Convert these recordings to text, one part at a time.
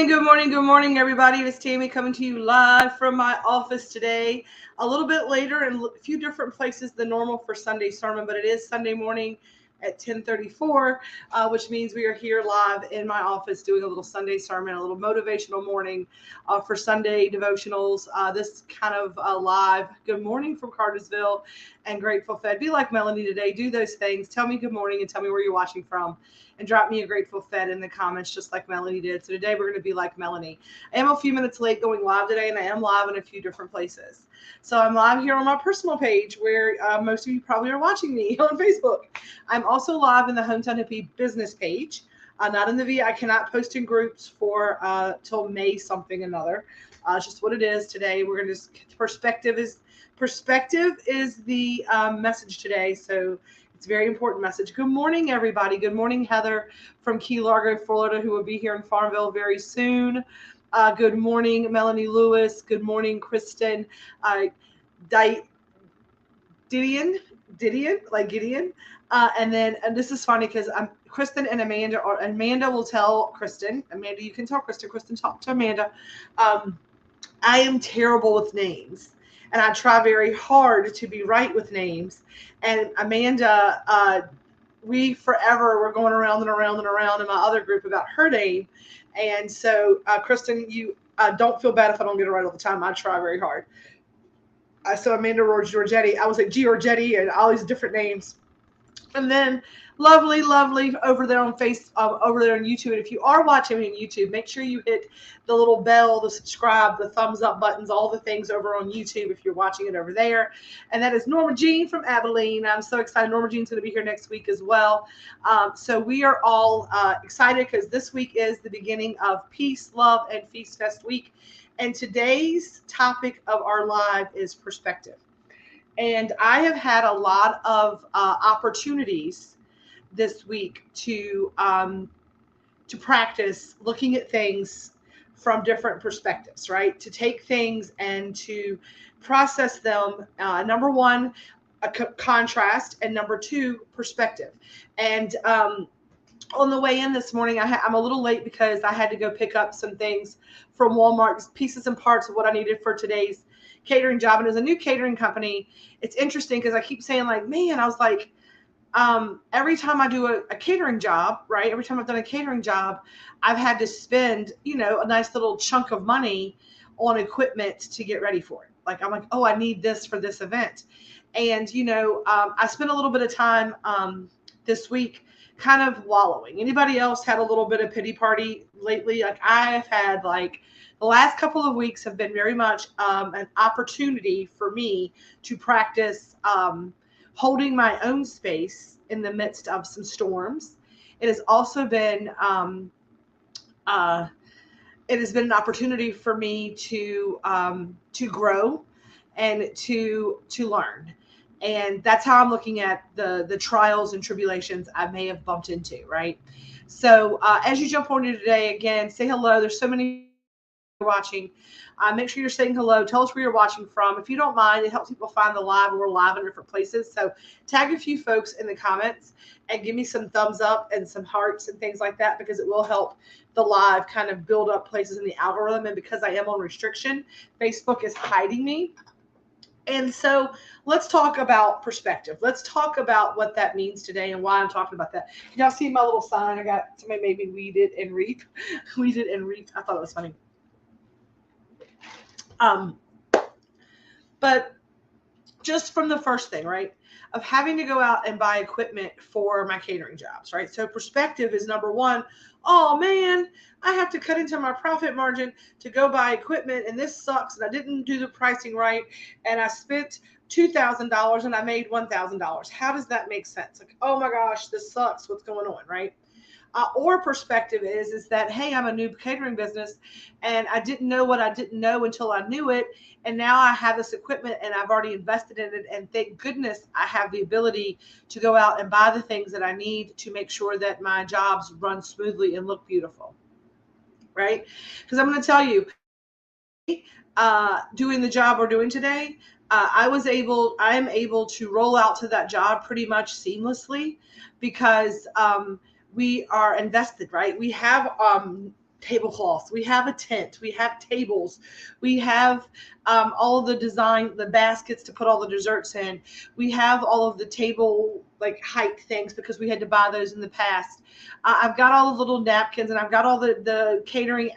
Good morning, everybody. It's Tammy coming to you live from my office today. A little bit later and a few different places than normal for Sunday sermon, but it is Sunday morning at 10:34, which means we are here live in my office doing a little Sunday sermon, a little motivational morning for Sunday devotionals. This kind of live. Good morning from Cartersville and Grateful Fed. Be like Melanie today. Do those things. Tell me good morning and tell me where you're watching from. And drop me a Grateful Fed in the comments, just like Melanie did. So today we're going to be like Melanie. I am a few minutes late going live today, and I am live in a few different places. So I'm live here on my personal page, where most of you probably are watching me on Facebook. I'm also live in the Hometown Hippie business page, not in the V. I cannot post in groups for till May something another. It's just what it is today. We're going to just perspective is the message today. So it's a very important message. Good morning, everybody. Good morning, Heather from Key Largo, Florida, who will be here in Farmville very soon. Good morning, Melanie Lewis. Good morning, Kristen. Didion, like Gideon. And this is funny because Kristen and Amanda Amanda will tell Kristen. Amanda, you can tell Kristen. Kristen, talk to Amanda. I am terrible with names, and I try very hard to be right with names. And Amanda, we forever were going around and around and around in my other group about her name. And so, Kristen, you don't feel bad if I don't get it right all the time. I try very hard. So Amanda Giorgetti, I was like Giorgetti and all these different names. And then lovely over there on over there on YouTube. And if you are watching me on YouTube, make sure you hit the little bell, the subscribe, the thumbs up buttons, all the things over on YouTube if you're watching it over there. And that is Norma Jean from Abilene. I'm so excited. Norma Jean's going to be here next week as well. So we are all excited because this week is the beginning of Peace, Love, and Feast Fest week. And today's topic of our live is perspective. And I have had a lot of opportunities this week to practice looking at things from different perspectives, right? To take things and to process them. Number one, a contrast, and number two, perspective. And on the way in this morning, I'm a little late because I had to go pick up some things from Walmart, pieces and parts of what I needed for today's catering job. And it was a new catering company. It's interesting because I keep saying, like, man, I was like, every time I do a catering job, right? Every time I've done a catering job, I've had to spend, a nice little chunk of money on equipment to get ready for it. Like, I'm like, oh, I need this for this event. And, I spent a little bit of time this week kind of wallowing. Anybody else had a little bit of pity party lately? Like, I have had, like, the last couple of weeks have been very much an opportunity for me to practice holding my own space in the midst of some storms. It has also been an opportunity for me to grow and to learn. And that's how I'm looking at the trials and tribulations I may have bumped into, right? So as you jump on today, again, say hello. There's so many watching. Make sure you're saying hello. Tell us where you're watching from. If you don't mind, it helps people find the live. We're live in different places. So tag a few folks in the comments and give me some thumbs up and some hearts and things like that, because it will help the live kind of build up places in the algorithm. And because I am on restriction, Facebook is hiding me. And so let's talk about perspective. Let's talk about what that means today and why I'm talking about that. Y'all see my little sign? I got somebody made me weed it and reap. Weed it and reap. I thought it was funny. But just from the first thing, right, of having to go out and buy equipment for my catering jobs, right? So perspective is number one. Oh man, I have to cut into my profit margin to go buy equipment, and this sucks, and I didn't do the pricing right, and I spent $2,000 and I made $1,000. How does that make sense? Like, oh my gosh, this sucks. What's going on, right? Or perspective is that, hey, I'm a new catering business and I didn't know what I didn't know until I knew it. And now I have this equipment and I've already invested in it. And thank goodness I have the ability to go out and buy the things that I need to make sure that my jobs run smoothly and look beautiful. Right? Because I'm going to tell you, doing the job we're doing today, I am able to roll out to that job pretty much seamlessly because we are invested, right? We have tablecloths, we have a tent, we have tables, we have all of the design, the baskets to put all the desserts in, we have all of the table like height things because we had to buy those in the past. I've got all the little napkins, and I've got all the catering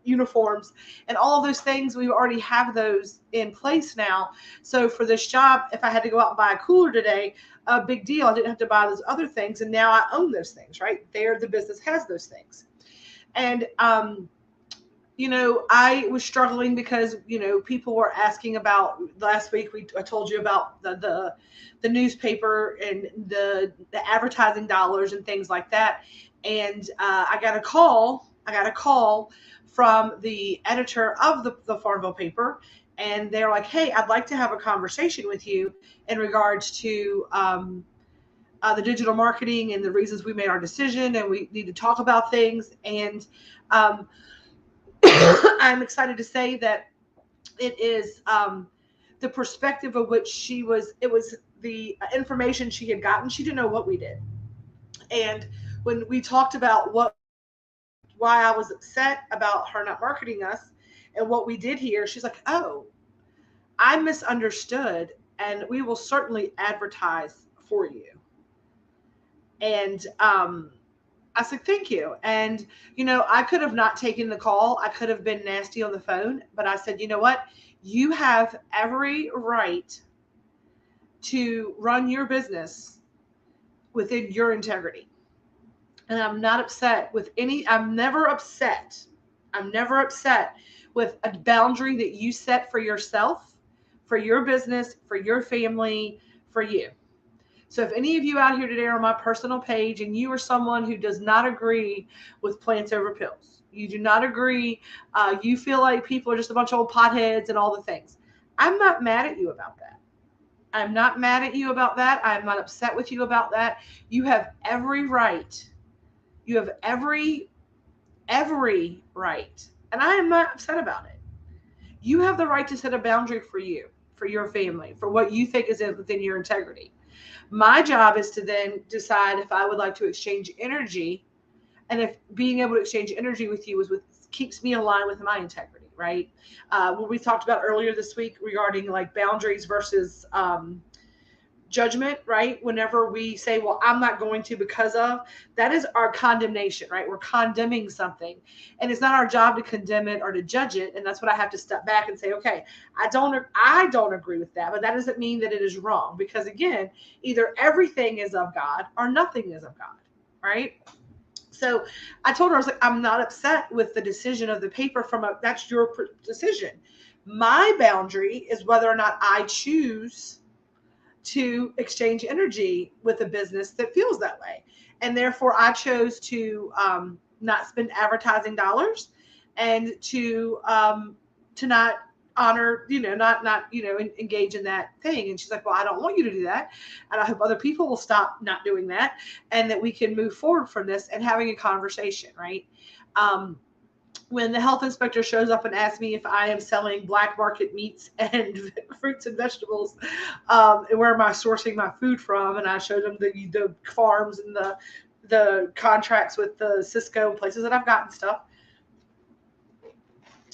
uniforms and all of those things. We already have those in place now. So for this job, if I had to go out and buy a cooler today, a big deal. I didn't have to buy those other things, and now I own those things, right? There, the business has those things. And I was struggling because people were asking about last week. I told you about the newspaper and the advertising dollars and things like that. And I got a call from the editor of the Farmville paper, and they're like, "Hey, I'd like to have a conversation with you in regards to the digital marketing and the reasons we made our decision, and we need to talk about things." And I'm excited to say that it is the perspective of which it was the information she had gotten. She didn't know what we did. And when we talked about why I was upset about her not marketing us and what we did here, she's like, "Oh, I misunderstood, and we will certainly advertise for you." And I said, "Thank you." And, I could have not taken the call. I could have been nasty on the phone, but I said, "You know what? You have every right to run your business within your integrity." And I'm not upset with I'm never upset. I'm never upset with a boundary that you set for yourself, for your business, for your family, for you. So if any of you out here today are on my personal page and you are someone who does not agree with plants over pills, you do not agree, you feel like people are just a bunch of old potheads and all the things, I'm not mad at you about that. I'm not mad at you about that. I'm not upset with you about that. You have every right. You have every right. And I am not upset about it. You have the right to set a boundary for you, for your family, for what you think is within your integrity. My job is to then decide if I would like to exchange energy, and if being able to exchange energy with you keeps me aligned with my integrity, right? What we talked about earlier this week regarding like boundaries versus judgment, right? Whenever we say, "Well, I'm not going to because of," that is our condemnation, right? We're condemning something, and it's not our job to condemn it or to judge it. And that's what I have to step back and say, "Okay, I don't agree with that, but that doesn't mean that it is wrong," because again, either everything is of God or nothing is of God, right? So I told her, I was like, "I'm not upset with the decision of the paper that's your decision. My boundary is whether or not I choose to exchange energy with a business that feels that way." And therefore I chose to not spend advertising dollars, and to not honor, not engage in that thing. And she's like, "Well, I don't want you to do that. And I hope other people will stop not doing that, and that we can move forward from this and having a conversation." Right. When the health inspector shows up and asks me if I am selling black market meats and fruits and vegetables, and where am I sourcing my food from, and I showed them the farms and the contracts with the Cisco places that I've gotten stuff.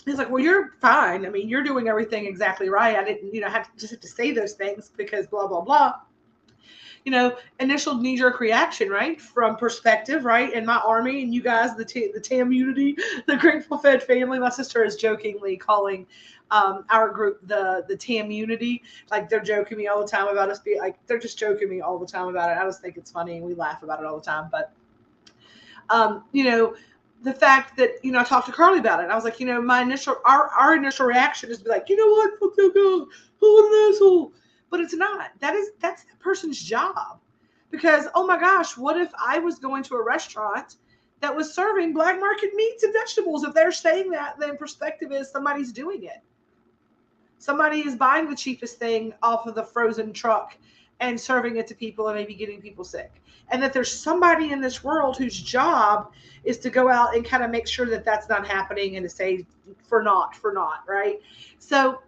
He's like, "Well, you're fine. I mean, you're doing everything exactly right. I didn't, have to say those things because blah blah blah." Initial knee-jerk reaction, right? From perspective, right? And my army and you guys, the TAMunity, the Grateful Fed family. My sister is jokingly calling our group the TAMunity. Like, they're joking me all the time about us being like, they're just joking me all the time about it. I just think it's funny, and we laugh about it all the time. But the fact that, I talked to Carly about it. And I was like, our initial reaction is to be like, "You know what? Fuck that guy. What an asshole." But it's not. That's that person's job. Because, oh my gosh, what if I was going to a restaurant that was serving black market meats and vegetables? If they're saying that, then perspective is somebody's doing it. Somebody is buying the cheapest thing off of the frozen truck and serving it to people and maybe getting people sick. And that there's somebody in this world whose job is to go out and kind of make sure that that's not happening, and to say for not, right? So,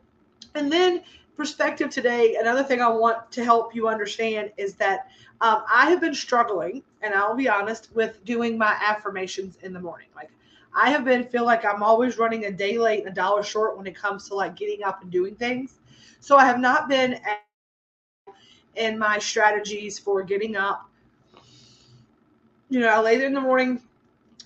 and then perspective today, another thing I want to help you understand is that I have been struggling, and I'll be honest, with doing my affirmations in the morning. Like, I have feel like I'm always running a day late and a dollar short when it comes to like getting up and doing things. So I have not been in my strategies for getting up. Later in the morning,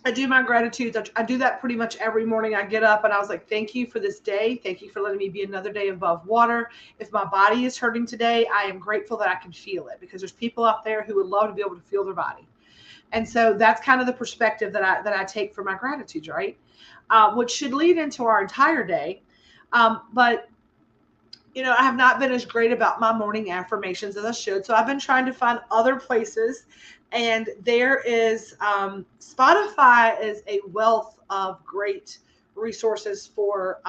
I do my gratitudes. I do that pretty much every morning. I get up and I was like, thank you for this day. Thank you for letting me be another day above water. If my body is hurting today, I am grateful that I can feel it, because there's people out there who would love to be able to feel their body. And so that's kind of the perspective that I take for my gratitudes, right? Which should lead into our entire day. But I have not been as great about my morning affirmations as I should. So I've been trying to find other places. And there is Spotify is a wealth of great resources for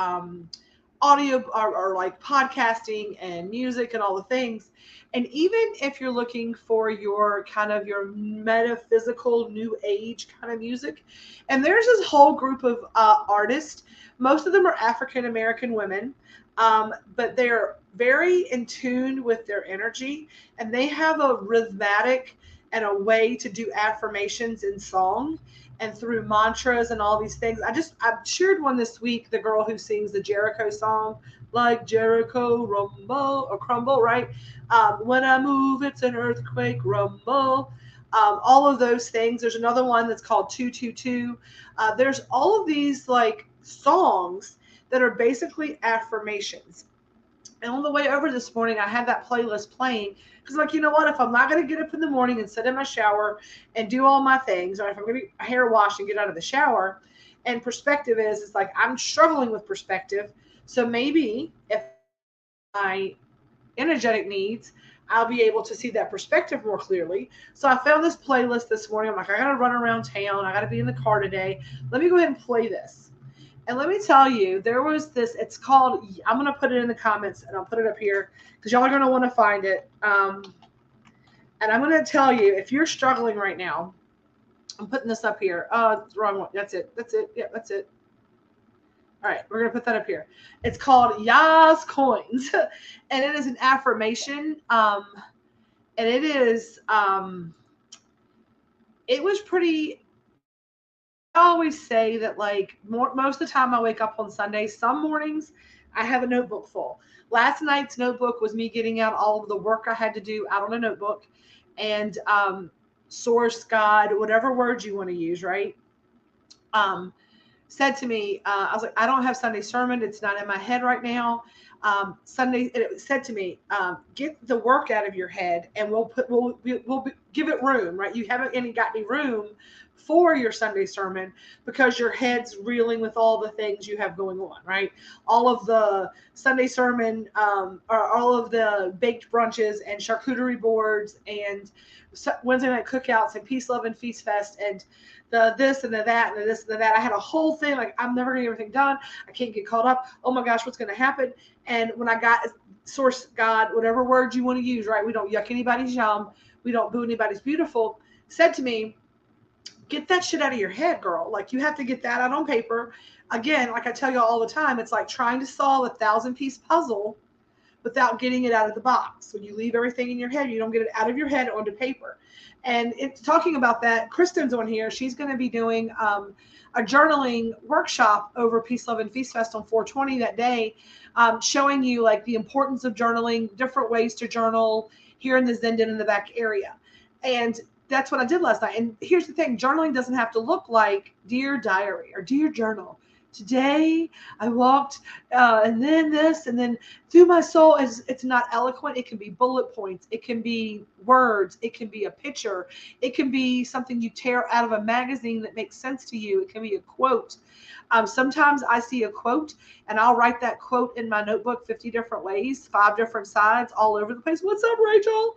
audio or like podcasting and music and all the things. And even if you're looking for your kind of your metaphysical new age kind of music, and there's this whole group of artists. Most of them are African American women, but they're very in tune with their energy, and they have a rhythmic and a way to do affirmations in song and through mantras and all these things. I shared one this week, the girl who sings the Jericho song, like Jericho rumble or crumble, right? When I move, it's an earthquake rumble. All of those things. There's another one that's called 222. There's all of these like songs that are basically affirmations. And on the way over this morning, I had that playlist playing because, like, you know what? If I'm not going to get up in the morning and sit in my shower and do all my things, or if I'm going to hair wash and get out of the shower, and perspective it's like I'm struggling with perspective. So maybe if my energetic needs, I'll be able to see that perspective more clearly. So I found this playlist this morning. I'm like, I got to run around town. I got to be in the car today. Let me go ahead and play this. And let me tell you, there was this, it's called, I'm going to put it in the comments and I'll put it up here because y'all are going to want to find it. And I'm going to tell you, if you're struggling right now, I'm putting this up here. Oh, it's the wrong one. That's it. Yeah, that's it. All right, we're going to put that up here. It's called Yas Coins. And it is an affirmation. And it is, it was pretty, I always say that like most of the time I wake up on Sunday. Some mornings I have a notebook full. Last night's notebook was me getting out all of the work I had to do out on a notebook, and source, God, whatever words you want to use, right? Said to me, I was like, I don't have Sunday sermon. It's not in my head right now. Sunday, it said to me, get the work out of your head, and we'll give it room, right? You haven't got any room for your Sunday sermon because your head's reeling with all the things you have going on, right? All of the Sunday sermon, or all of the baked brunches and charcuterie boards and Wednesday night cookouts and Peace, Love, and Feast Fest and the this and the that and the this and the that. I had a whole thing like I'm never gonna get everything done. I can't get caught up. Oh my gosh, what's gonna happen? And when I got source, God, whatever word you want to use, right? We don't yuck anybody's yum. We don't boo anybody's beautiful. Said to me, get that shit out of your head, girl. Like you have to get that out on paper. Again, like I tell y'all all the time, it's like trying to solve a 1,000-piece puzzle without getting it out of the box. When you leave everything in your head, you don't get it out of your head onto paper. And it's talking about that. Kristen's on here. She's going to be doing a journaling workshop over Peace, Love, and Feast Fest on 420 that day, showing you like the importance of journaling, different ways to journal here in the Zenden in the back area. And that's what I did last night. And here's the thing, journaling doesn't have to look like Dear Diary or Dear Journal. Today I walked and then this and then through my soul. It's not eloquent. It can be bullet points. It can be words. It can be a picture. It can be something you tear out of a magazine that makes sense to you. It can be a quote. Sometimes I see a quote and I'll write that quote in my notebook 50 different ways, 5 different sides all over the place. What's up, Rachel?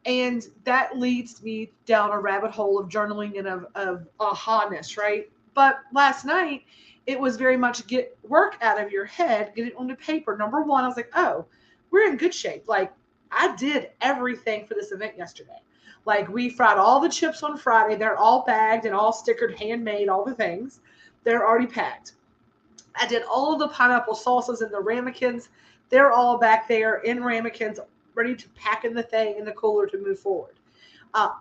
And that leads me down a rabbit hole of journaling and of aha-ness, right? But last night, it was very much get work out of your head, get it onto paper. Number one, I was like, oh, we're in good shape. Like, I did everything for this event yesterday. Like, we fried all the chips on Friday. They're all bagged and all stickered, handmade, all the things. They're already packed. I did all of the pineapple salsas and the ramekins. They're all back there in ramekins, ready to pack in the thing in the cooler to move forward.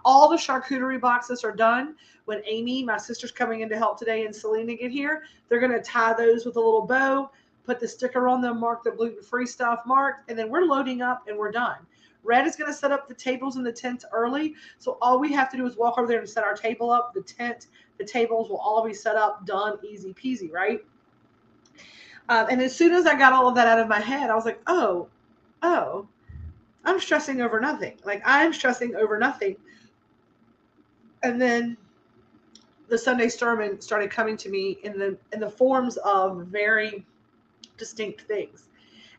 All the charcuterie boxes are done. When Amy, my sister's coming in to help today, and Selena get here, they're going to tie those with a little bow, put the sticker on them, mark the gluten-free stuff marked, and then we're loading up and we're done. Red is going to set up the tables and the tents early. So all we have to do is walk over there and set our table up. The tent, the tables will all be set up, done, easy peasy, right? And as soon as I got all of that out of my head, I was like, oh, I'm stressing over nothing. Like, I'm stressing over nothing. And then the Sunday sermon started coming to me in the forms of very distinct things.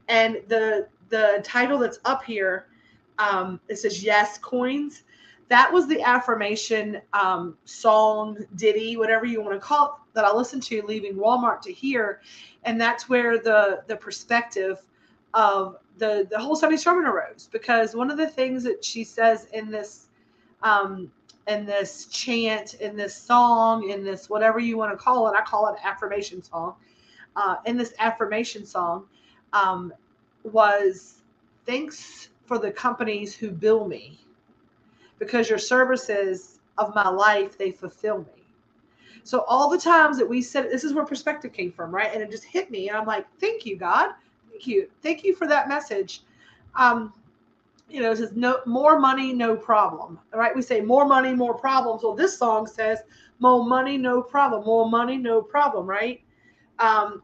And the title that's up here, it says Yes Coins. That was the affirmation song, ditty, whatever you want to call it, that I listened to leaving Walmart to here. And that's where the perspective of the whole Sunday sermon arose. Because one of the things that she says in this chant, in this song, in this whatever you want to call it, I call it affirmation song. In this affirmation song was, thanks for the companies who bill me, because your services of my life, they fulfill me. So all the times that we said, this is where perspective came from, right? And it just hit me. And I'm like, thank you, God. Thank you. Thank you for that message. It says no more money, no problem. All right. We say more money, more problems. Well, this song says more money, no problem. More money, no problem. Right. And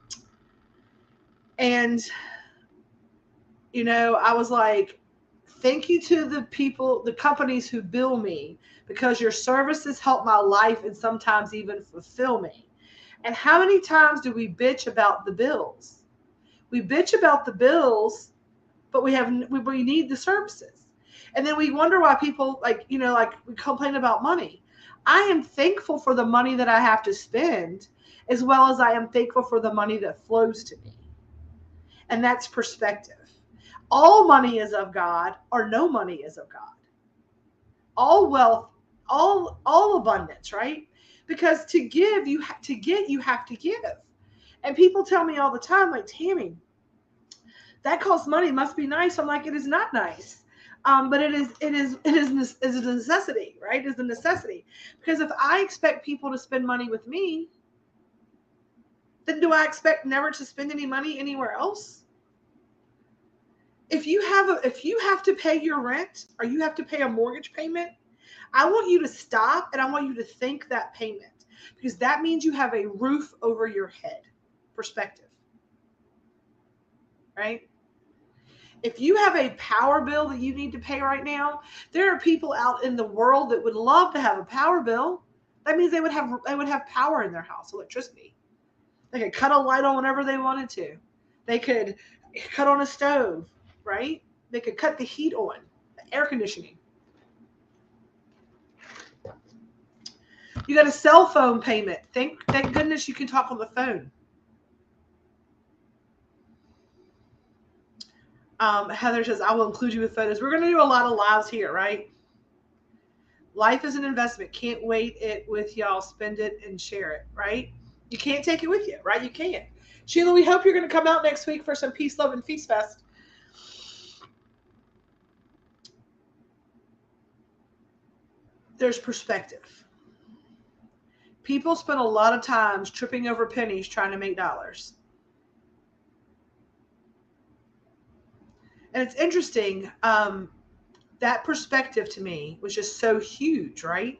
I was like, thank you to the people, the companies who bill me, because your services help my life and sometimes even fulfill me. And how many times do we bitch about the bills? We bitch about the bills, but we need the services. And then we wonder why people we complain about money. I am thankful for the money that I have to spend, as well as I am thankful for the money that flows to me. And that's perspective. All money is of God, or no money is of God. All wealth, all abundance, right? Because to give, you have to give. And people tell me all the time, like, Tammy, that costs money, must be nice. I'm like, it is not nice. But it is a necessity, right? It is a necessity. Because if I expect people to spend money with me, then do I expect never to spend any money anywhere else? If you have to pay your rent, or you have to pay a mortgage payment, I want you to stop and I want you to think that payment, because that means you have a roof over your head. Perspective. Right? If you have a power bill that you need to pay right now, there are people out in the world that would love to have a power bill. That means they would have power in their house, electricity. They could cut a light on whenever they wanted to. They could cut on a stove, right? They could cut the heat on, the air conditioning. You got a cell phone payment. Thank goodness you can talk on the phone. Heather says, I will include you with photos. We're going to do a lot of lives here, right? Life is an investment. Can't wait it with y'all. Spend it and share it, right? You can't take it with you, right? You can't. Sheila, we hope you're going to come out next week for some Peace, Love, and Feast Fest. There's perspective. People spend a lot of times tripping over pennies trying to make dollars. And it's interesting, that perspective to me was just so huge, right?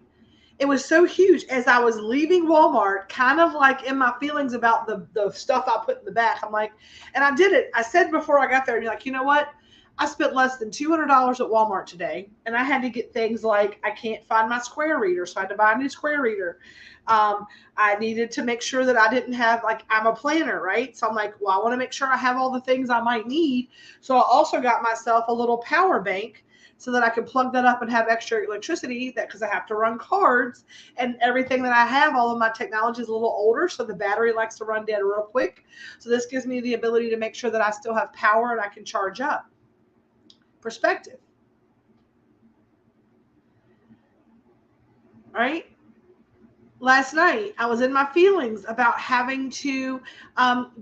It was so huge as I was leaving Walmart, kind of like in my feelings about the stuff I put in the back. I'm like, and I did it. I said before I got there, and you're like, you know what? I spent less than $200 at Walmart today, and I had to get things like, I can't find my Square reader, so I had to buy a new Square reader. I needed to make sure that I didn't have, I'm a planner, right? So I'm like, well, I want to make sure I have all the things I might need. So I also got myself a little power bank so that I could plug that up and have extra electricity, because I have to run cards, and everything that I have, all of my technology is a little older, so the battery likes to run dead real quick. So this gives me the ability to make sure that I still have power and I can charge up. Perspective. Right? Last night, I was in my feelings about having to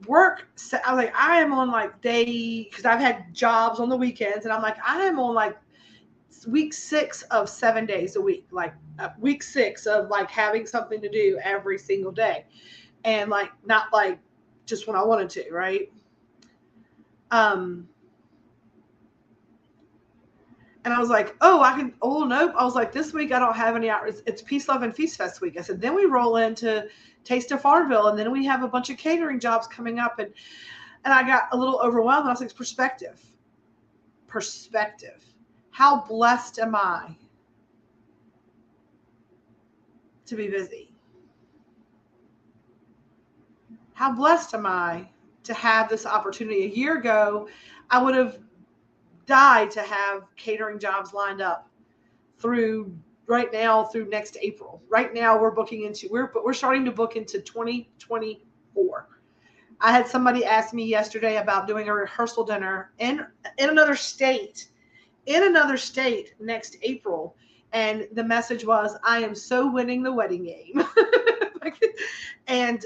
work. I was like, I am on day, because I've had jobs on the weekends, and I'm like, I am on week 6 of 7 days a week, like week 6 of like having something to do every single day, and like not like just when I wanted to, right? And I was like, oh, I can, oh, nope. I was like, this week I don't have any hours. It's Peace, Love, and Feast Fest week. I said, then we roll into Taste of Farmville, and then we have a bunch of catering jobs coming up. And I got a little overwhelmed. I was like, perspective. Perspective. How blessed am I to be busy? How blessed am I to have this opportunity? A year ago, I would have died to have catering jobs lined up through right now through next April. Right now we're starting to book into 2024. I had somebody ask me yesterday about doing a rehearsal dinner in another state next April. And the message was, I am so winning the wedding game. And,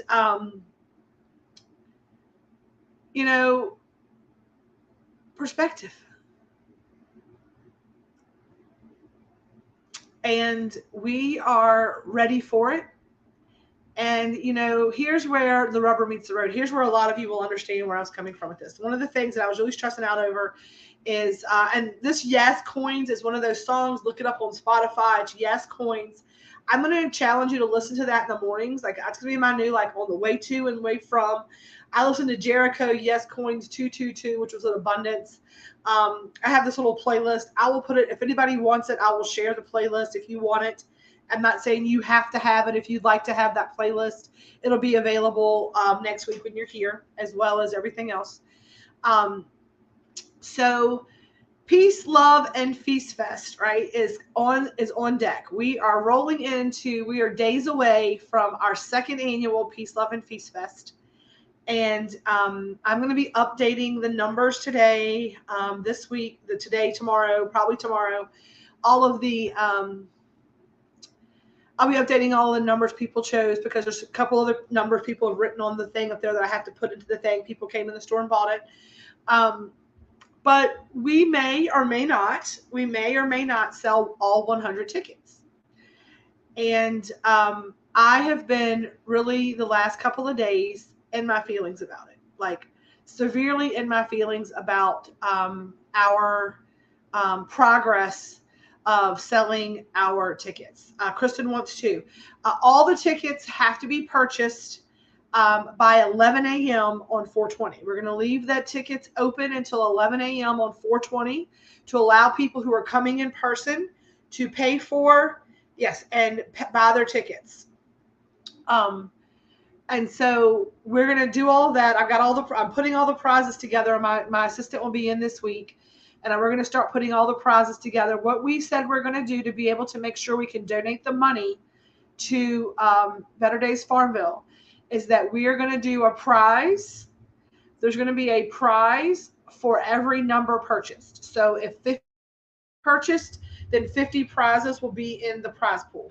you know, perspective. And we are ready for it. And, you know, here's where the rubber meets the road. Here's where a lot of you will understand where I was coming from with this. One of the things that I was really stressing out over is, and this Yes Coins is one of those songs. Look it up on Spotify. It's Yes Coins. I'm going to challenge you to listen to that in the mornings. Like, that's going to be my new, like, on the way to and way from. I listened to Jericho, Yes Coins 222, which was an abundance. I have this little playlist. I will put it, if anybody wants it, I will share the playlist if you want it. I'm not saying you have to have it. If you'd like to have that playlist, it'll be available next week when you're here, as well as everything else. So Peace, Love, and Feast Fest, right, is on deck. We are we are days away from our second annual Peace, Love, and Feast Fest. And I'm going to be updating the numbers today, this week, tomorrow, probably tomorrow. I'll be updating all the numbers people chose, because there's a couple other numbers people have written on the thing up there that I have to put into the thing. People came in the store and bought it. But we may or may not sell all 100 tickets. And I have been really, the last couple of days, in my feelings about it, like severely in my feelings about our progress of selling our tickets. Kristen wants to. All the tickets have to be purchased by 11 a.m. on 4/20. We're going to leave that tickets open until 11 a.m. on 4/20 to allow people who are coming in person to pay for, and buy their tickets. And so we're going to do all of that. I'm putting all the prizes together. My assistant will be in this week. And we're going to start putting all the prizes together. What we said we're going to do to be able to make sure we can donate the money to Better Days Farmville is that we are going to do a prize. There's going to be a prize for every number purchased. So if 50 purchased, then 50 prizes will be in the prize pool.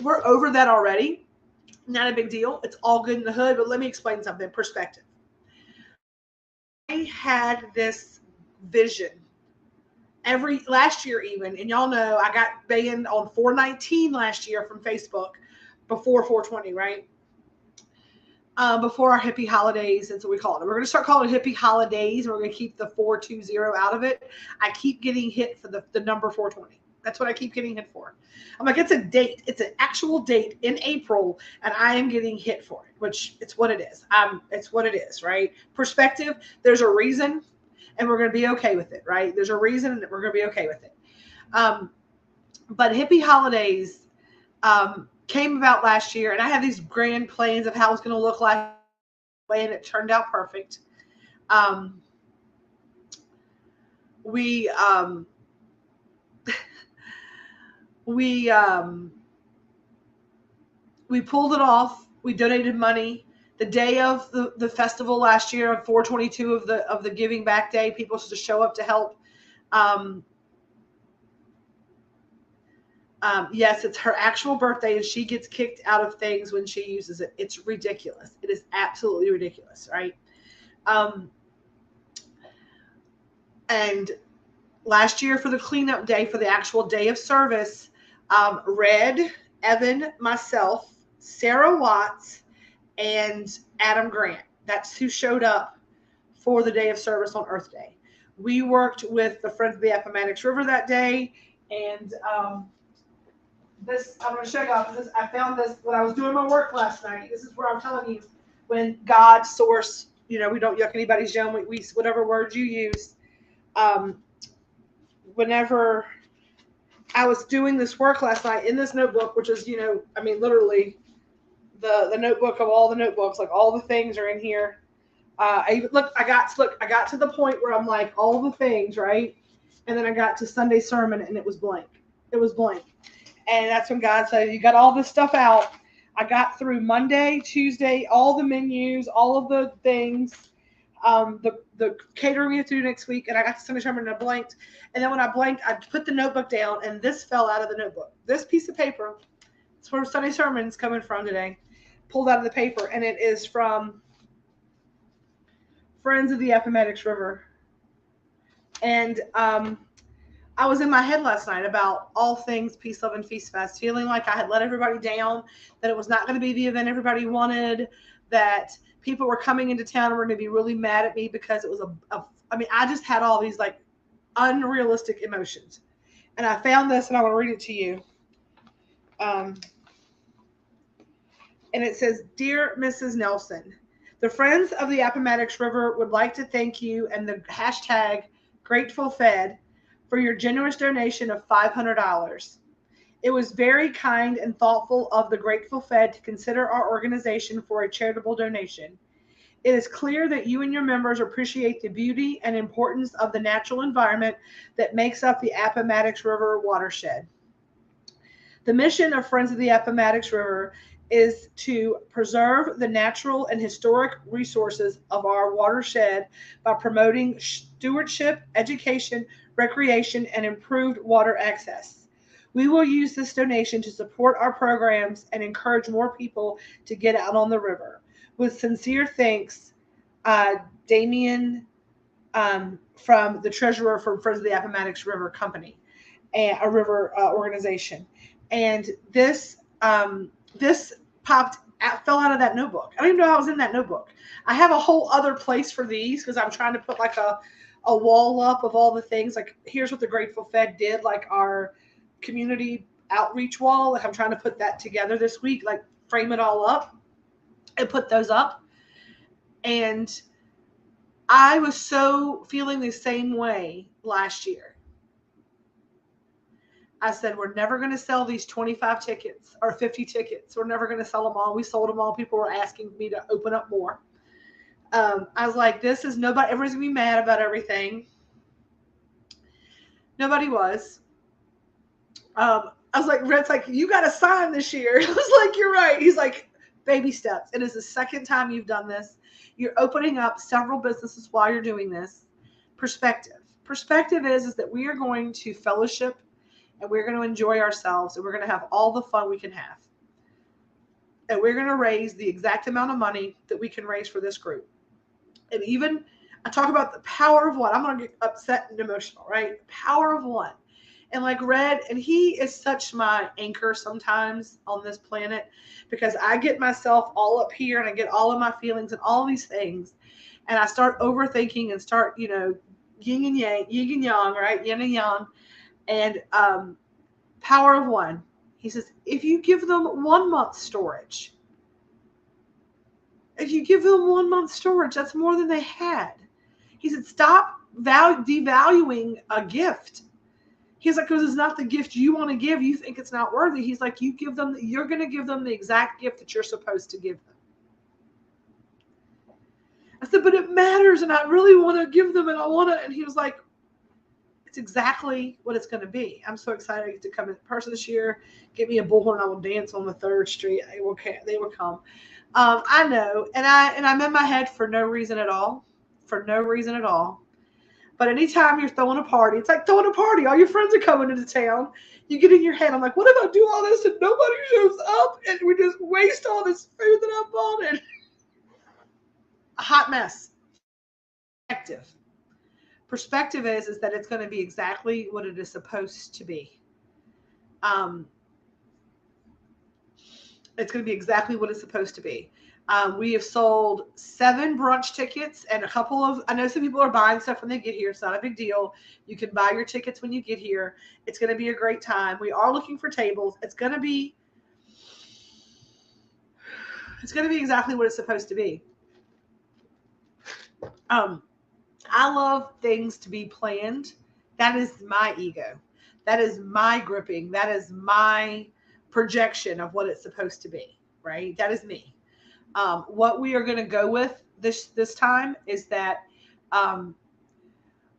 We're over that already. Not a big deal. It's all good in the hood. But let me explain something. Perspective. I had this vision last year even, and y'all know I got banned on 4/19 last year from Facebook before 4/20, right? Before our hippie holidays, that's what we call it. We're going to start calling it hippie holidays, and we're going to keep the 420 out of it. I keep getting hit for the number 4/20. That's what I keep getting hit for. I'm like, it's a date. It's an actual date in April, and I am getting hit for it, which it's what it is. It's what it is, right? Perspective, there's a reason, and we're going to be okay with it, right? There's a reason, and we're going to be okay with it. But hippie holidays came about last year, and I had these grand plans of how it's going to look like, and it turned out perfect. We pulled it off. We donated money. The day of the festival last year, of 4/22 of the Giving Back Day, people just show up to help. Yes, it's her actual birthday, and she gets kicked out of things when she uses it. It's ridiculous. It is absolutely ridiculous, right? And last year for the cleanup day, for the actual day of service, Red, Evan, myself, Sarah Watts, and Adam Grant. That's who showed up for the day of service on Earth Day. We worked with the Friends of the Appomattox River that day, and this, I'm going to show y'all, because I found this when I was doing my work last night. This is where I'm telling you, when God source, we don't yuck anybody's yum, we whatever words you use. Whenever I was doing this work last night in this notebook, which is, literally the notebook of all the notebooks, like all the things are in here. I got to the point where I'm like, all the things, right? And then I got to Sunday sermon and it was blank. It was blank. And that's when God said, you got all this stuff out. I got through Monday, Tuesday, all the menus, all of the things, the catering we have to do next week. And I got to Sunday sermon and I blanked. And then when I blanked, I put the notebook down and this fell out of the notebook. This piece of paper, it's where Sunday sermon's coming from today, pulled out of the paper. And it is from Friends of the Appomattox River. And I was in my head last night about all things Peace, Love, and Feast Fest, feeling like I had let everybody down, that it was not going to be the event everybody wanted, that people were coming into town and were going to be really mad at me because it was I just had all these like unrealistic emotions. And I found this and I want to read it to you. And it says, Dear Mrs. Nelson, the Friends of the Appomattox River would like to thank you and the hashtag Grateful Fed for your generous donation of $500. It was very kind and thoughtful of the Grateful Fed to consider our organization for a charitable donation. It is clear that you and your members appreciate the beauty and importance of the natural environment that makes up the Appomattox River watershed. The mission of Friends of the Appomattox River is to preserve the natural and historic resources of our watershed by promoting stewardship, education, recreation, and improved water access. We will use this donation to support our programs and encourage more people to get out on the river. With sincere thanks, Damien, from the treasurer from Friends of the Appomattox River Company, a river organization. And this fell out of that notebook. I don't even know how I was in that notebook. I have a whole other place for these because I'm trying to put like a wall up of all the things. Like, here's what the Grateful Fed did, like our community outreach wall. Like, I'm trying to put that together this week, like frame it all up and put those up. And I was so feeling the same way last year. I said, we're never going to sell these 25 tickets or 50 tickets. We're never going to sell them all. We sold them all. People were asking me to open up more. I was like, this is nobody. Everybody's going to be mad about everything. Nobody was. I was like, Red's like, you got a sign this year. I was like, you're right. He's like, baby steps. It is the second time you've done this. You're opening up several businesses while you're doing this. Perspective. Perspective is that we are going to fellowship and we're going to enjoy ourselves and we're going to have all the fun we can have. And we're going to raise the exact amount of money that we can raise for this group. And even I talk about the power of one. I'm going to get upset and emotional, right? The power of one. And like Red, and he is such my anchor sometimes on this planet because I get myself all up here and I get all of my feelings and all these things. And I start overthinking and start, yin and yang, right? Yin and yang. And power of one. He says, if you give them 1 month storage, that's more than they had. He said, stop devaluing a gift. He's like, because it's not the gift you want to give. You think it's not worthy. He's like, you're going to give them the exact gift that you're supposed to give them. I said, but it matters. And I really want to give them. And he was like, it's exactly what it's going to be. I'm so excited to come in person this year. Get me a bullhorn. I will dance on the 3rd Street. They will come. I know. And I'm in my head for no reason at all. But anytime you're throwing a party, it's like throwing a party. All your friends are coming into town. You get in your head. I'm like, what if I do all this and nobody shows up and we just waste all this food that I bought? And a hot mess. Perspective is that it's going to be exactly what it is supposed to be. It's going to be exactly what it's supposed to be. We have sold 7 brunch tickets and a couple of, I know some people are buying stuff when they get here. It's not a big deal. You can buy your tickets when you get here. It's going to be a great time. We are looking for tables. It's going to be exactly what it's supposed to be. I love things to be planned. That is my ego. That is my gripping. That is my projection of what it's supposed to be, right? That is me. What we are going to go with this time is that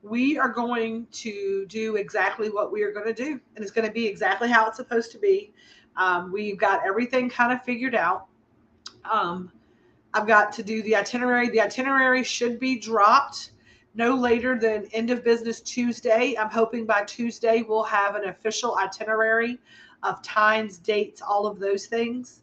we are going to do exactly what we are going to do, and it's going to be exactly how it's supposed to be. We've got everything kind of figured out. I've got to do the itinerary. The itinerary should be dropped no later than end of business Tuesday. I'm hoping by Tuesday we'll have an official itinerary of times, dates, all of those things.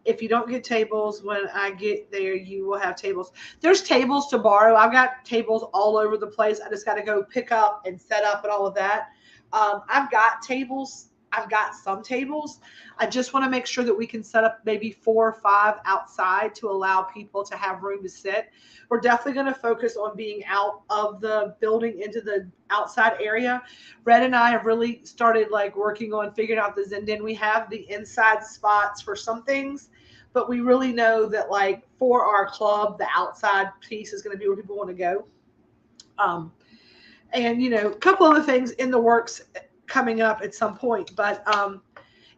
If you don't get tables when I get there, you will have tables. There's tables to borrow. I've got tables all over the place. I just got to go pick up and set up and all of that. I've got tables. I've got some tables. I just want to make sure that we can set up maybe 4 or 5 outside to allow people to have room to sit. We're definitely going to focus on being out of the building into the outside area. Red and I have really started like working on figuring out the Zindan. We have the inside spots for some things, but we really know that like for our club, the outside piece is going to be where people want to go. And, you know, a couple other things in the works coming up at some point, but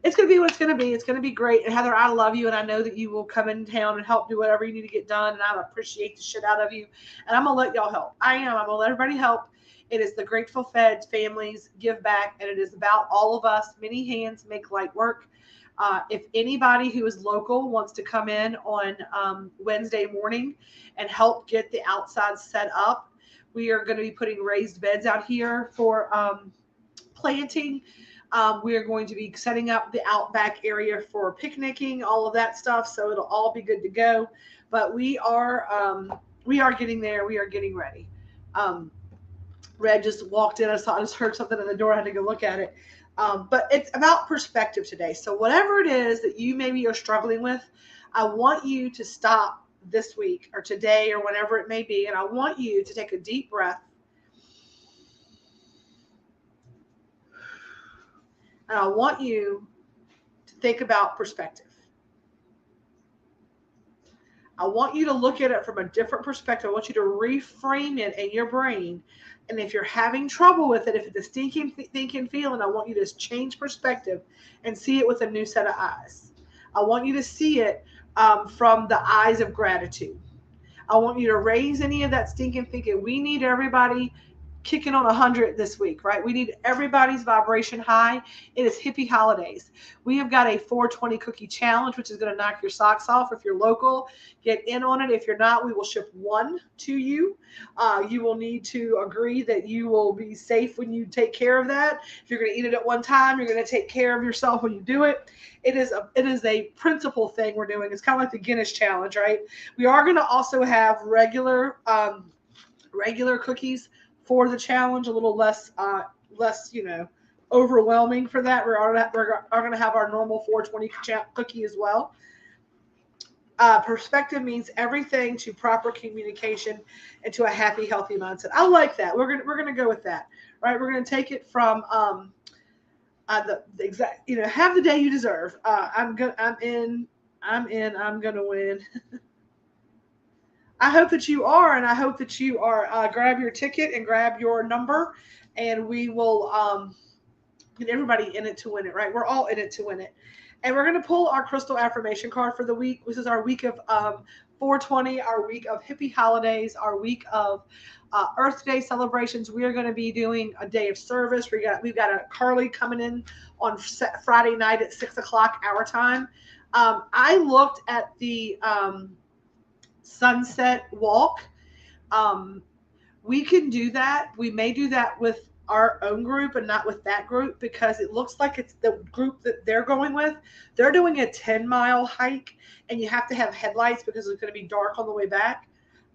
it's going to be what it's going to be. It's going to be great. And Heather, I love you, and I know that you will come in town and help do whatever you need to get done, and I appreciate the shit out of you, and I'm going to let y'all help. I'm going to let everybody help. It is the Grateful Fed families give back, and it is about all of us. Many hands make light work. If anybody who is local wants to come in on Wednesday morning and help get the outside set up, we are going to be putting raised beds out here for planting. We are going to be setting up the outback area for picnicking, all of that stuff. So it'll all be good to go. But we are getting there. We are getting ready. Red just walked in. I just heard something in the door. I had to go look at it. But it's about perspective today. So whatever it is that you maybe are struggling with, I want you to stop this week or today or whenever it may be. And I want you to take a deep breath. And I want you to think about perspective. I want you to look at it from a different perspective. I want you to reframe it in your brain. And if you're having trouble with it, if it's a stinking thinking feeling, I want you to change perspective and see it with a new set of eyes. I want you to see it from the eyes of gratitude. I want you to raise any of that stinking thinking. We need everybody kicking on 100 this week, right? We need everybody's vibration high. It is hippie holidays. We have got a 420 cookie challenge, which is going to knock your socks off. If you're local, get in on it. If you're not, we will ship 1 to you. You will need to agree that you will be safe when you take care of that. If you're going to eat it at one time, you're going to take care of yourself when you do it. It is a principle thing we're doing. It's kind of like the Guinness challenge, right? We are going to also have regular cookies for the challenge, a little less, overwhelming for that. We're going to have our normal 420 cookie as well. Perspective means everything to proper communication and to a happy, healthy mindset. I like that. We're gonna go with that, right? We're gonna take it from the exact, have the day you deserve. I'm in. I'm gonna win. I hope that you are, and I hope that you are. Grab your ticket and grab your number, and we will get everybody in it to win it, right? We're all in it to win it. And we're going to pull our crystal affirmation card for the week. This is our week of 420, our week of hippie holidays, our week of Earth Day celebrations. We are going to be doing a day of service. We've got a Carly coming in on Friday night at 6 o'clock our time. I looked at the sunset walk. We can do that. We may do that with our own group and not with that group, because it looks like it's the group that they're going with. They're doing a 10-mile hike, and you have to have headlights because it's going to be dark on the way back.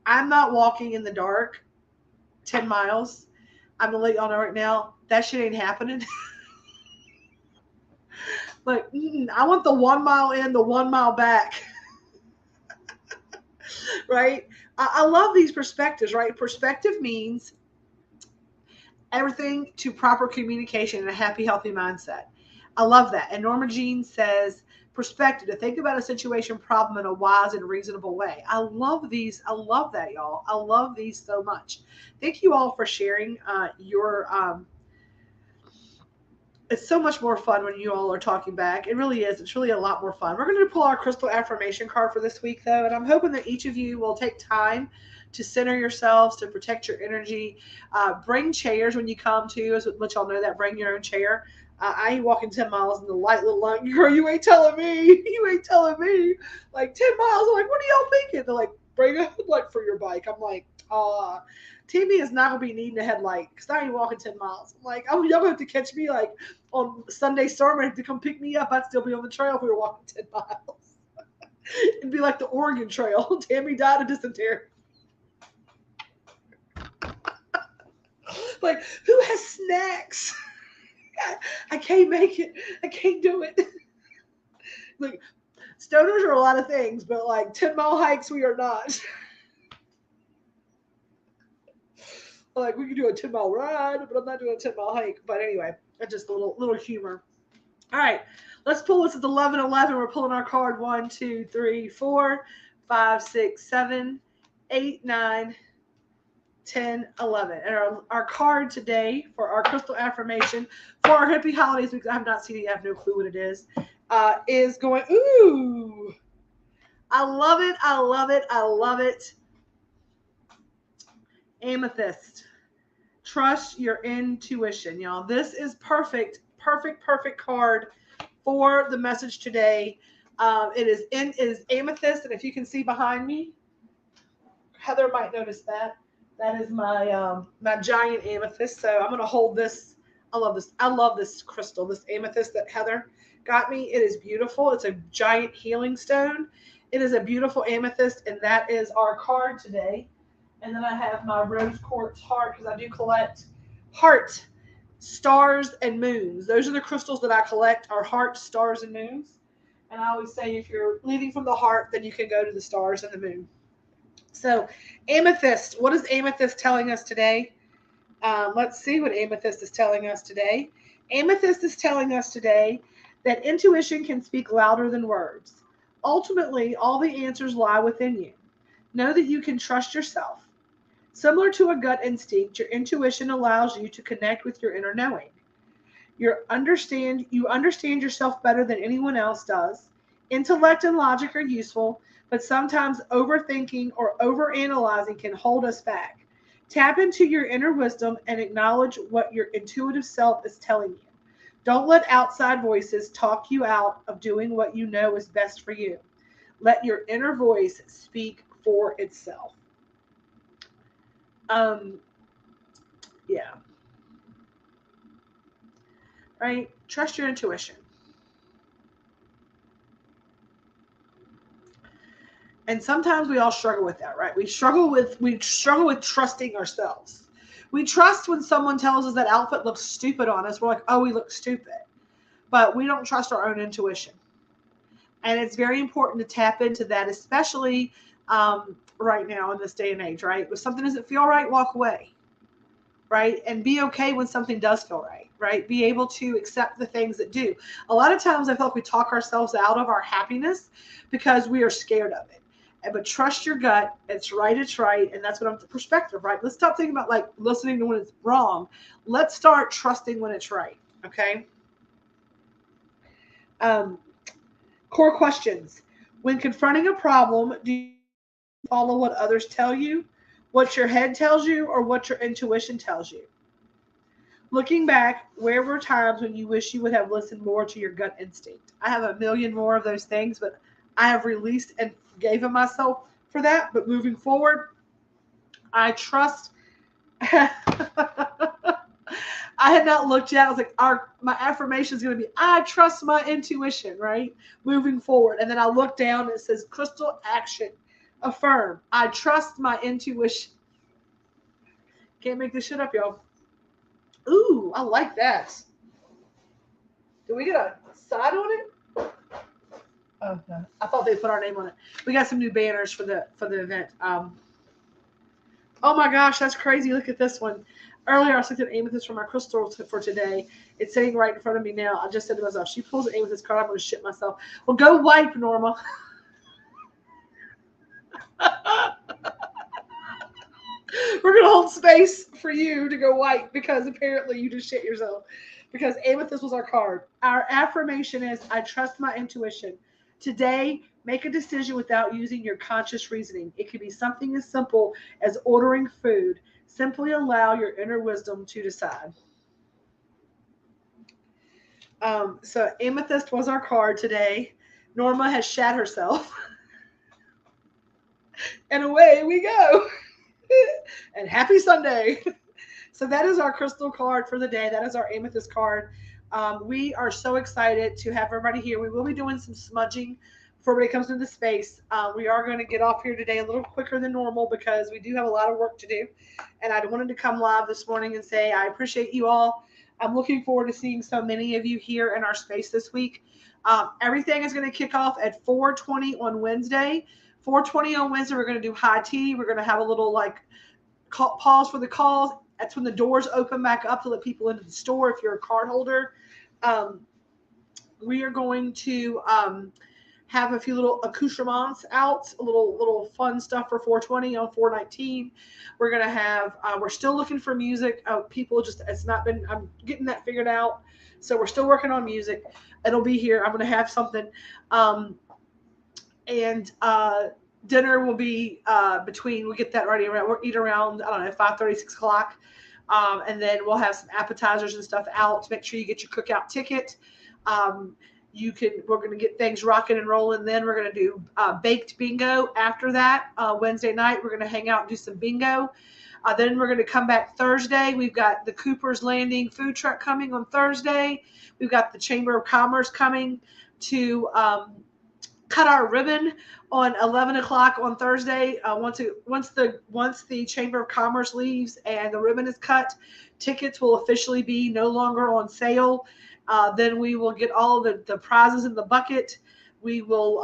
I'm not walking in the dark 10 miles. I'm gonna let y'all know right now that shit ain't happening. Like, I want the 1 mile in, the 1 mile back. Right? I love these perspectives, right? Perspective means everything to proper communication and a happy, healthy mindset. I love that. And Norma Jean says, perspective, to think about a situation, problem in a wise and reasonable way. I love these. I love that, y'all. I love these so much. Thank you all for sharing your it's so much more fun when you all are talking back. It really is. It's really a lot more fun. We're going to pull our crystal affirmation card for this week, though, and I'm hoping that each of you will take time to center yourselves, to protect your energy. Bring chairs when you come to, as let y'all know that. Bring your own chair. I ain't walking 10 miles in the light little line. Girl, you ain't telling me. You ain't telling me. Like 10 miles. I'm like, what are y'all thinking? They're like, bring a headlight for your bike. I'm like, Timmy is not going to be needing a headlight because I ain't walking 10 miles. I'm like, oh, y'all going to have to catch me like on Sunday sermon to come pick me up. I'd still be on the trail if we were walking 10 miles. It'd be like the Oregon Trail. Tammy died of dysentery. Like, who has snacks? I can't make it. I can't do it. Like, stoners are a lot of things, but like 10-mile hikes, we are not. Like, we could do a 10-mile ride, but I'm not doing a 10-mile hike. But anyway, that's just a little humor. All right, let's pull this at 11:11. We're pulling our card 1, 2, 3, 4, 5, 6, 7, 8, 9, 10, 11. And our card today for our crystal affirmation for our happy holidays, because I have not seen it, I have no clue what it is going, ooh, I love it, I love it, I love it. Amethyst. Trust your intuition, y'all. This is perfect card for the message today. It is amethyst, and if you can see behind me, Heather might notice that. That is my my giant amethyst. So I'm gonna hold this. I love this. I love this crystal, this amethyst that Heather got me. It is beautiful. It's a giant healing stone. It is a beautiful amethyst, and that is our card today. And then I have my rose quartz heart because I do collect heart, stars, and moons. Those are the crystals that I collect, are heart, stars, and moons. And I always say if you're leading from the heart, then you can go to the stars and the moon. So amethyst, what is amethyst telling us today? Let's see what amethyst is telling us today. Amethyst is telling us today that intuition can speak louder than words. Ultimately, all the answers lie within you. Know that you can trust yourself. Similar to a gut instinct, your intuition allows you to connect with your inner knowing. You understand yourself better than anyone else does. Intellect and logic are useful, but sometimes overthinking or overanalyzing can hold us back. Tap into your inner wisdom and acknowledge what your intuitive self is telling you. Don't let outside voices talk you out of doing what you know is best for you. Let your inner voice speak for itself. Yeah. Right? Trust your intuition. And sometimes we all struggle with that, right? We struggle with trusting ourselves. We trust when someone tells us that outfit looks stupid on us. We're like, oh, we look stupid. But we don't trust our own intuition. And it's very important to tap into that, especially right now in this day and age, right? If something doesn't feel right, walk away, right? And be okay when something does feel right, right? Be able to accept the things that do. A lot of times I feel like we talk ourselves out of our happiness because we are scared of it. But trust your gut. It's right, and that's what I'm perspective, right? Let's stop thinking about like listening to when it's wrong. Let's start trusting when it's right, okay? Core questions. When confronting a problem, do you follow what others tell you, what your head tells you, or what your intuition tells you? Looking back, where were times when you wish you would have listened more to your gut instinct? I have a million more of those things, but I have released and forgiven myself for that. But moving forward, I trust. I had not looked yet. I was like, my affirmation is going to be, I trust my intuition, right? Moving forward. And then I look down and it says, crystal action, affirm. I trust my intuition. Can't make this shit up, y'all. Ooh, I like that. Do we get a side on it? Oh no. I thought they put our name on it. We got some new banners for the event. Oh my gosh, that's crazy. Look at this one. Earlier, I was looking at amethyst for my crystal for today. It's sitting right in front of me now. I just said to myself, she pulls an amethyst card, I'm going to shit myself. Well, go wipe, Norma. We're going to hold space for you to go wipe because apparently you just shit yourself. Because amethyst was our card. Our affirmation is, I trust my intuition. Today, make a decision without using your conscious reasoning. It could be something as simple as ordering food. Simply allow your inner wisdom to decide. So amethyst was our card today. Norma has shat herself. And away we go. And happy Sunday. So that is our crystal card for the day. That is our amethyst card. We are so excited to have everybody here. We will be doing some smudging for when it comes into space. We are going to get off here today a little quicker than normal because we do have a lot of work to do. And I wanted to come live this morning and say I appreciate you all. I'm looking forward to seeing so many of you here in our space this week. Everything is going to kick off at 4:20 on Wednesday. 4:20 on Wednesday, we're going to do high tea. We're going to have a little pause for the calls. That's when the doors open back up to let people into the store if you're a card holder. We are going to have a few little accoutrements out, a little fun stuff for 420 on 419. We're going to have, we're still looking for music. People just, it's not been, I'm getting that figured out. So we're still working on music. It'll be here. I'm going to have something. Dinner will be between, we'll get that ready around, we'll eat around, I don't know, 5:30, 6 o'clock. And then we'll have some appetizers and stuff out to make sure you get your cookout ticket. We're going to get things rocking and rolling. Then we're going to do baked bingo after that. Wednesday night, we're going to hang out and do some bingo. Then we're going to come back Thursday. We've got the Cooper's Landing food truck coming on Thursday. We've got the Chamber of Commerce coming to cut our ribbon on 11 o'clock on Thursday. Once the Chamber of Commerce leaves and the ribbon is cut, tickets will officially be no longer on sale. Then we will get all of the prizes in the bucket. We will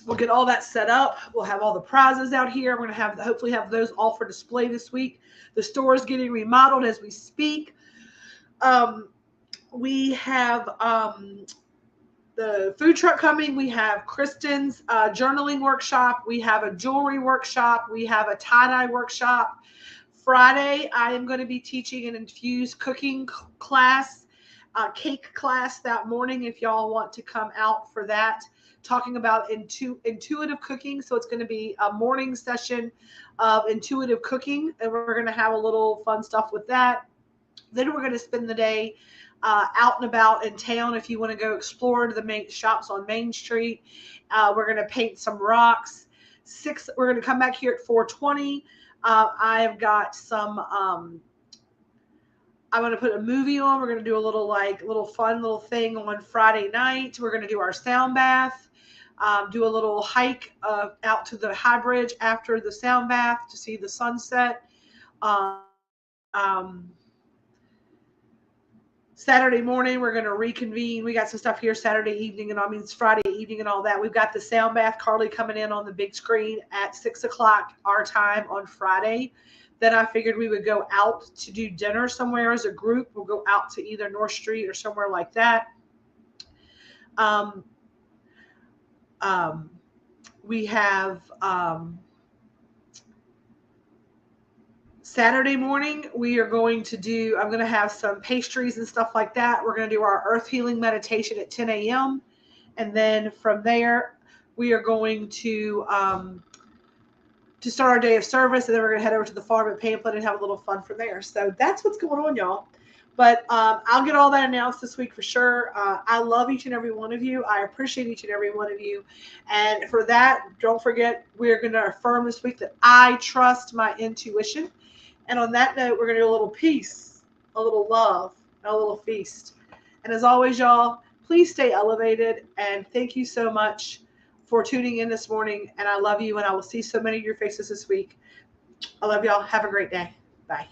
we'll get all that set up. We'll have all the prizes out here. We're going to hopefully have those all for display this week. The store is getting remodeled as we speak. We have the food truck coming. We have Kristen's journaling workshop. We have a jewelry workshop. We have a tie-dye workshop. Friday, I am going to be teaching an infused cooking class, cake class that morning if y'all want to come out for that, talking about intuitive cooking. So it's going to be a morning session of intuitive cooking, and we're going to have a little fun stuff with that. Then we're going to spend the day out and about in town. If you want to go explore the main shops on Main Street, we're going to paint some rocks. We're going to come back here at 4:20. I have got some. I'm going to put a movie on. We're going to do a little fun little thing on Friday night. We're going to do our sound bath. Do a little hike out to the High Bridge after the sound bath to see the sunset. Saturday morning, we're going to reconvene. We got some stuff here Saturday evening, and it's Friday evening and all that. We've got the sound bath, Carly coming in on the big screen at 6 o'clock our time on Friday. Then I figured we would go out to do dinner somewhere as a group. We'll go out to either North Street or somewhere like that. We have Saturday morning, I'm going to have some pastries and stuff like that. We're going to do our earth healing meditation at 10 a.m. And then from there, we are going to start our day of service. And then we're going to head over to the farm at Pamphlet and have a little fun from there. So that's what's going on, y'all. But I'll get all that announced this week for sure. I love each and every one of you. I appreciate each and every one of you. And for that, don't forget, we're going to affirm this week that I trust my intuition. And on that note, we're going to do a little peace, a little love, and a little feast. And as always, y'all, please stay elevated. And thank you so much for tuning in this morning. And I love you. And I will see so many of your faces this week. I love y'all. Have a great day. Bye.